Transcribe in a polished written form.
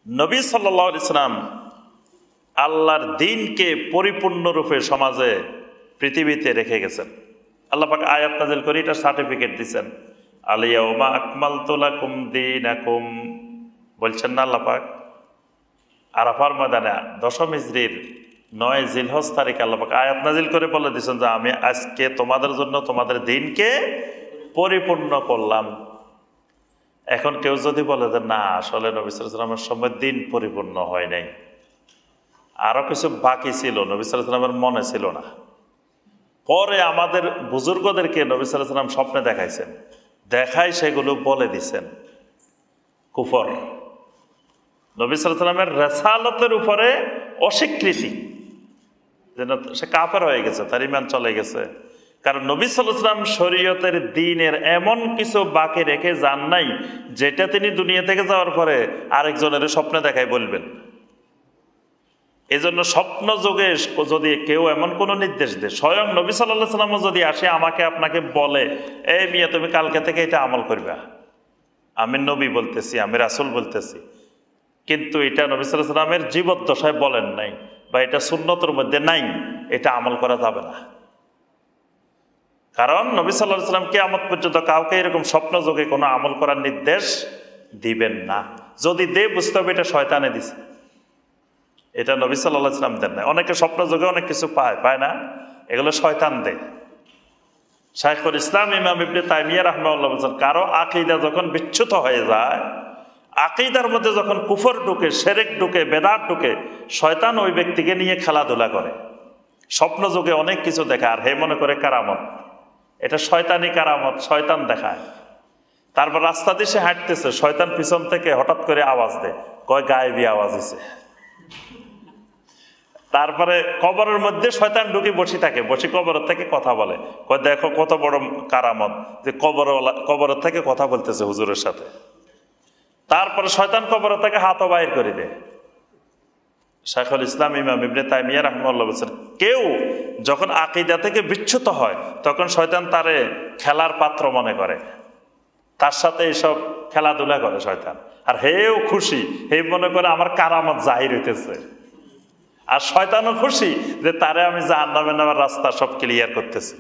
নবী সাল্লাল্লাহু আলাইহি সাল্লাম আল্লাহর দ্বীনকে পরিপূর্ণরূপে সমাজে পৃথিবীতে রেখে গেছেন। আল্লাহ পাক আয়াত নাযিল করে এটা সার্টিফিকেট দিয়েছেন, আল-ইয়াওমা আকমালতু লাকুম দীনাকুম। বলছেন না আল্লাহ পাক আরাফার ময়দানে 10 হিজরির 9 জিলহজ তারিখে আল্লাহ পাক আয়াত নাযিল করে বলে দিয়েছেন যে আমি আজকে তোমাদের জন্য তোমাদের দ্বীনকে পরিপূর্ণ করলাম। এখন কেউ যদি বলে যে না, আসলে নবী সাল্লাল্লাহু আলাইহি ওয়াসাল্লামের সময় দ্বীন পরিপূর্ণ হয় নাই, আরো কিছু বাকি ছিল, নবী সাল্লাল্লাহু আলাইহি ওয়াসাল্লামের মনে ছিল না, পরে আমাদের বুজুর্গদেরকে নবী সাল্লাল্লাহু আলাইহি ওয়াসাল্লাম স্বপ্নে দেখাইছেন, দেখাই সেগুলো বলে দিছেন কুফর। নবী সাল্লাল্লাহু আলাইহি ওয়াসাল্লামের রিসালাতের উপরে অস্বীকৃতি, যেন সে কাফের হয়ে গেছে, তার ঈমান চলে গেছে। কারণ নবী সাল্লাল্লাহু আলাইহি ওয়াসাল্লাম শরীয়তের দ্বীনের এমন কিছু বাকি রেখে যান নাই যেটা তিনি দুনিয়া থেকে যাওয়ার পরে আরেকজনের স্বপ্নে দেখাই বলবেন। এই জন্য স্বপ্ন যোগে যদি কেউ এমন কোন নির্দেশ দেয়, স্বয়ং নবী সাল্লাল্লাহু আলাইহি ওয়াসাল্লাম যদি আসে আমাকে আপনাকে বলে, এই মিয়া তুমি কালকে থেকে এটা আমল করবা, আমি নবী বলতেছি, আমি রাসূল বলতেছি, কিন্তু এটা নবী সাল্লাল্লাহু আলাইহি ওয়াসাল্লামের জীবদ্দশায় বলেন নাই বা এটা সুন্নতের মধ্যে নাই, এটা আমল করা যাবে না। কারণ নবী সাল্লাল্লাহু আলাইহি ওয়াসাল্লাম কিয়ামত পর্যন্ত কাউকে এরকম স্বপ্ন যোগে কোনো আমল করার নির্দেশ দিবেন না। যদি দে, বুঝতে হবে এটা শয়তানে দিছে, এটা নবী সাল্লাল্লাহু আলাইহি ওয়াসাল্লাম দেন না। অনেকে স্বপ্ন যোগে অনেক কিছু পায় না, এগুলো শয়তান দেয়। শাইখুল ইসলাম ইমাম ইবনে তাইমিয়া রাহিমাহুল্লাহ বলেছেন, কারো আকীদা যখন বিচ্যুত হয়ে যায়, আকীদার মধ্যে যখন কুফর ঢুকে, শিরক ঢুকে, বেদাত ঢুকে, শয়তান ওই ব্যক্তিকে নিয়ে খেলাধুলা করে, স্বপ্ন যোগে অনেক কিছু দেখায়, আর হে মনে করে কারামত, এটা শয়তানি কারামত, শয়তান দেখায়। তারপর রাস্তা দিয়ে সে হাঁটতেছে, শয়তান পিছন থেকে হঠাৎ করে আওয়াজ দেয়, কয় গায়েবী আওয়াজ হয়েছে। তারপরে কবরের মধ্যে শয়তান ঢুকে বসে থাকে, বসে কবরের থেকে কথা বলে, কয় দেখো কত বড় কারামত যে কবরের থেকে কথা বলতেছে হুজুরের সাথে। তারপরে শয়তান কবরের থেকে হাতও বাইর করে দেয়। শাইখুল ইসলাম ইমাম ইবনে তাইমিয়া রাহিমাহুল্লাহ বলেছেন, কেউ যখন আকীদা থেকে বিচ্যুত হয় তখন শয়তান তারে খেলার পাত্র মনে করে, তার সাথে এইসব খেলাধুলা করে শয়তান, আর হেও খুশি, হে মনে করে আমার কারামত জাহির হইতেছে। আর শয়তানও খুশি যে তারে আমি জাহান্নামে নেওয়ার রাস্তা সব ক্লিয়ার করতেছি।